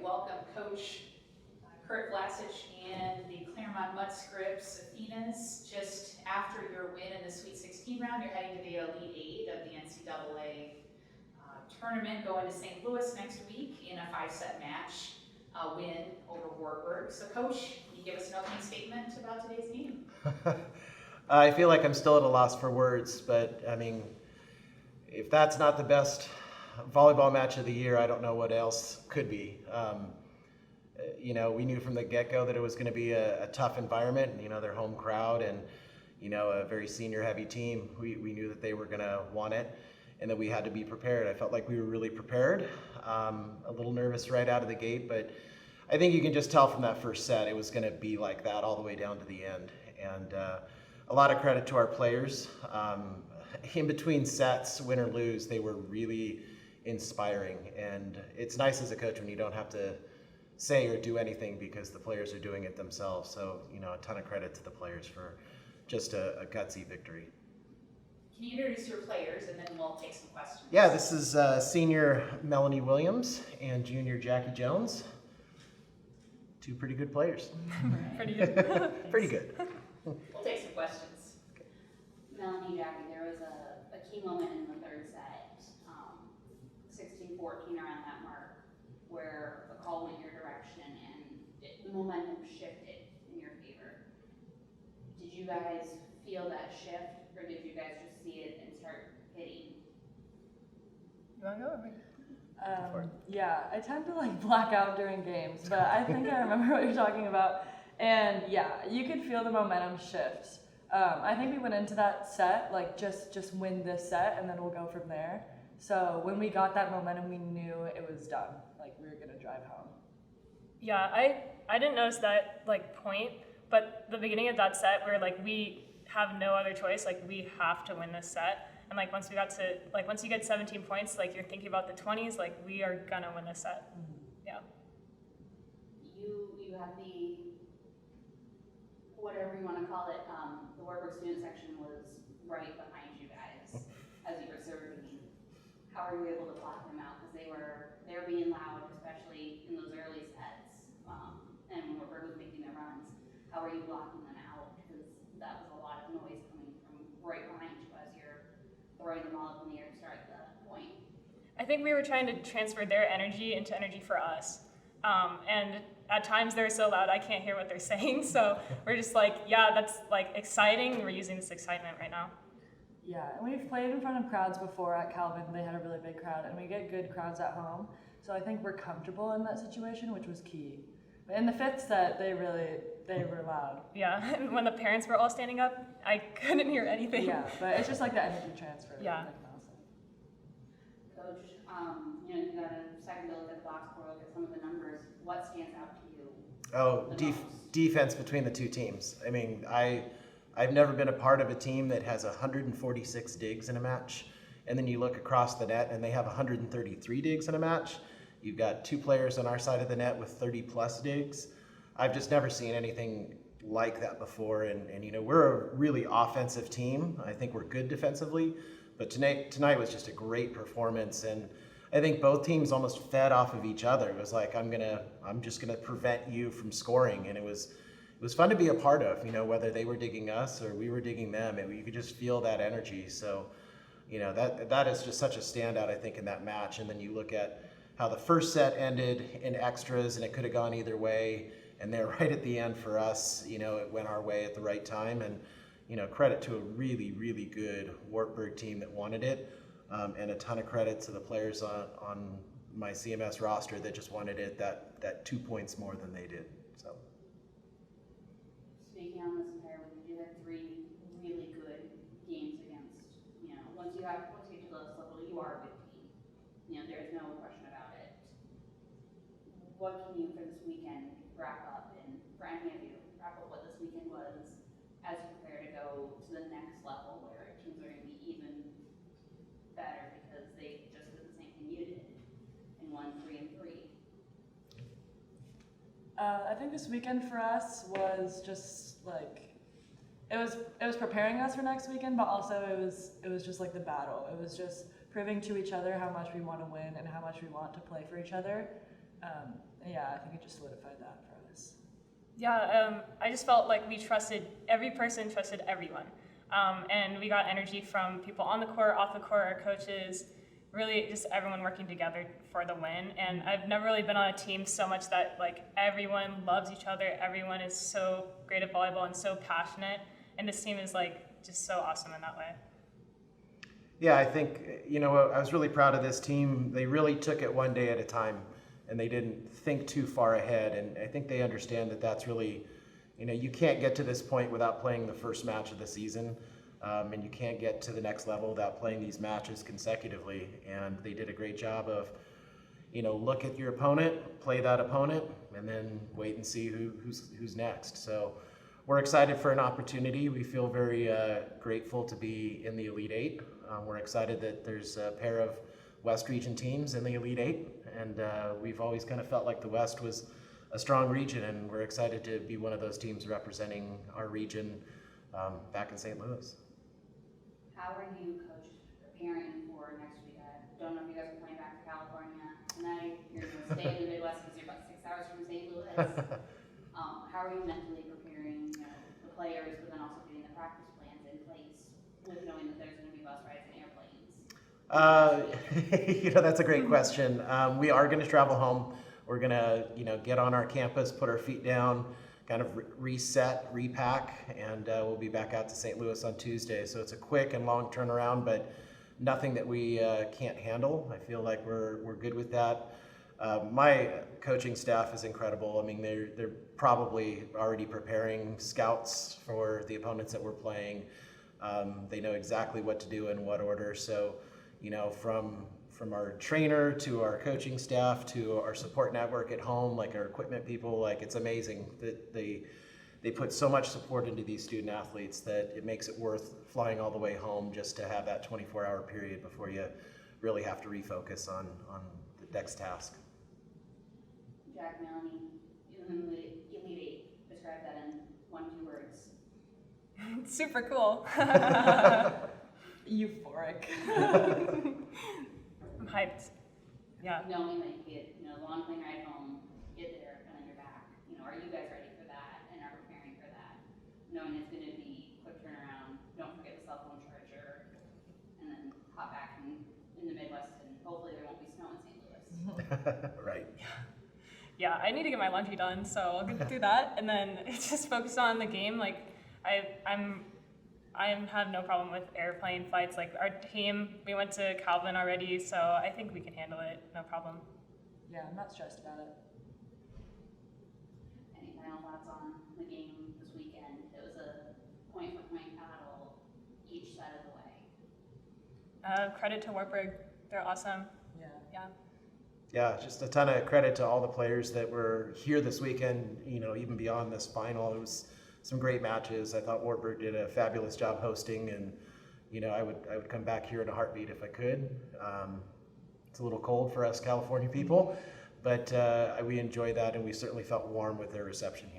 welcome Coach Kurt Vlasich and the Claremont Mudscripts Athenas. Just after your win in the Sweet 16 round, you're heading to the Elite 8 of the NCAA tournament, going to St. Louis next week in a 5-set match win over Wartburg. So Coach, can you give us an opening statement about today's game? I feel like I'm still at a loss for words, but I mean, if that's not the best volleyball match of the year, I don't know what else could be. We knew from the get-go that it was going to be a tough environment, their home crowd and, a very senior heavy team. We knew that they were going to want it and that we had to be prepared. I felt like we were really prepared, a little nervous right out of the gate, but I think you can just tell from that first set, it was going to be like that all the way down to the end. And a lot of credit to our players. In between sets, win or lose, they were really inspiring. And it's nice as a coach when you don't have to say or do anything because the players are doing it themselves. So, a ton of credit to the players for just a gutsy victory. Can you introduce your players and then we'll take some questions? Yeah, this is senior Melanie Williams and junior Jackie Jones. Two pretty good players. Pretty good. Pretty good. We'll take some questions. Melanie, Jackie, there was a key moment in the third set, 16-14 around that mark, where a call went your direction and the momentum shifted in your favor. Did you guys feel that shift, or did you guys just see it and start hitting? You want to go? Yeah, I tend to black out during games, but I think I remember what you're talking about. And yeah, you could feel the momentum shift. I think we went into that set just win this set and then we'll go from there. So when we got that momentum, we knew it was done. We were gonna drive home. Yeah, I didn't notice that point, but the beginning of that set, we have no other choice. We have to win this set. And once we got to once you get 17 points, you're thinking about the 20s. We are gonna win this set. Mm-hmm. Yeah. You have the, whatever you want to call it, the Wartburg student section was right behind you guys as you were serving. How were you able to block them out? Because they were being loud, especially in those early sets, and when Wartburg was making their runs. How were you blocking them out? Because that was a lot of noise coming from right behind you as you're throwing them all up in the air to start the point. I think we were trying to transfer their energy into energy for us. And at times they're so loud I can't hear what they're saying. So we're just yeah, that's exciting. We're using this excitement right now. Yeah, and we've played in front of crowds before at Calvin. They had a really big crowd, and we get good crowds at home. So I think we're comfortable in that situation, which was key. But in the fifth set, they were loud. Yeah, and when the parents were all standing up, I couldn't hear anything. Yeah, but it's just the energy transfer. Yeah. Coach, you got a second to look at the box score, look at some of the numbers. What stands out to you? Oh, defense between the two teams. I mean, I've never been a part of a team that has 146 digs in a match, and then you look across the net and they have 133 digs in a match. You've got two players on our side of the net with 30 plus digs. I've just never seen anything like that before, and we're a really offensive team. I think we're good defensively, but tonight was just a great performance, and I think both teams almost fed off of each other. It was I'm just gonna prevent you from scoring, and it was fun to be a part of, whether they were digging us or we were digging them, and you could just feel that energy. So, that is just such a standout, I think, in that match. And then you look at how the first set ended in extras, and it could have gone either way. And they're right at the end for us, it went our way at the right time. And, credit to a really, really good Wartburg team that wanted it. And a ton of credit to the players on my CMS roster that just wanted it that 2 points more than they did. So. Speaking on this entire week, you had 3 really good games against, once you get to the list level, you are a good team. There's no question about it. What can you, for this weekend, wrap up, and for any of you, wrap up what this weekend was as you prepare to go to the next level where teams are going to be even better because they just did the same thing you did and won 3 and 3. I think this weekend for us was just it was preparing us for next weekend, but also it was just the battle. It was just proving to each other how much we want to win and how much we want to play for each other. Yeah, I think it just solidified that for us. Yeah, I just felt like we trusted every person, trusted everyone. And we got energy from people on the court, off the court, our coaches, really just everyone working together for the win. And I've never really been on a team so much that like everyone loves each other, everyone is so great at volleyball and so passionate. And this team is like just so awesome in that way. Yeah, I think, I was really proud of this team. They really took it one day at a time, and they didn't think too far ahead. And I think they understand that that's really, you can't get to this point without playing the first match of the season. And you can't get to the next level without playing these matches consecutively. And they did a great job of, look at your opponent, play that opponent, and then wait and see who's next. So we're excited for an opportunity. We feel very grateful to be in the Elite Eight. We're excited that there's a pair of West Region teams in the Elite Eight, and we've always kind of felt like the West was a strong region, and we're excited to be one of those teams representing our region back in St. Louis. How are you, Coach, preparing for next week? I don't know if you guys are flying back to California tonight. You're going to stay in the Midwest because you're about 6 hours from St. Louis. How are you mentally preparing the players, but then also getting the practice plans in place with knowing that there's going to be bus rides and airplanes? That's a great question. We are going to travel home. We're going to, get on our campus, put our feet down, kind of reset, repack, and we'll be back out to St. Louis on Tuesday. So it's a quick and long turnaround, but nothing that we can't handle. I feel like we're good with that. My coaching staff is incredible. I mean, they're probably already preparing scouts for the opponents that we're playing. They know exactly what to do in what order. So, from our trainer to our coaching staff to our support network at home, like our equipment people, like it's amazing that they put so much support into these student athletes that it makes it worth flying all the way home just to have that 24-hour period before you really have to refocus on the next task. Jack, Melanie, in the Elite Eight, describe that in 1-2 words. Super cool. Euphoric. I'm hyped. Yeah. Knowing that you get, long plane ride home, get there, and then you're back. Are you guys ready for that and are preparing for that? Knowing it's going to be quick turnaround, don't forget the cell phone charger, and then hop back in the Midwest, and hopefully there won't be snow in St. Louis. Right. Yeah, I need to get my laundry done, so I'll get through that and then just focus on the game. Like I have no problem with airplane flights. Like our team, we went to Calvin already, so I think we can handle it, no problem. Yeah, I'm not stressed about it. Any final thoughts on the game this weekend? It was a point-for-point battle each side of the way. Credit to Wartburg, they're awesome. Yeah. Yeah, just a ton of credit to all the players that were here this weekend, even beyond this final. It was some great matches. I thought Wartburg did a fabulous job hosting, and I would come back here in a heartbeat if I could. It's a little cold for us California people, but we enjoy that, and we certainly felt warm with their reception here.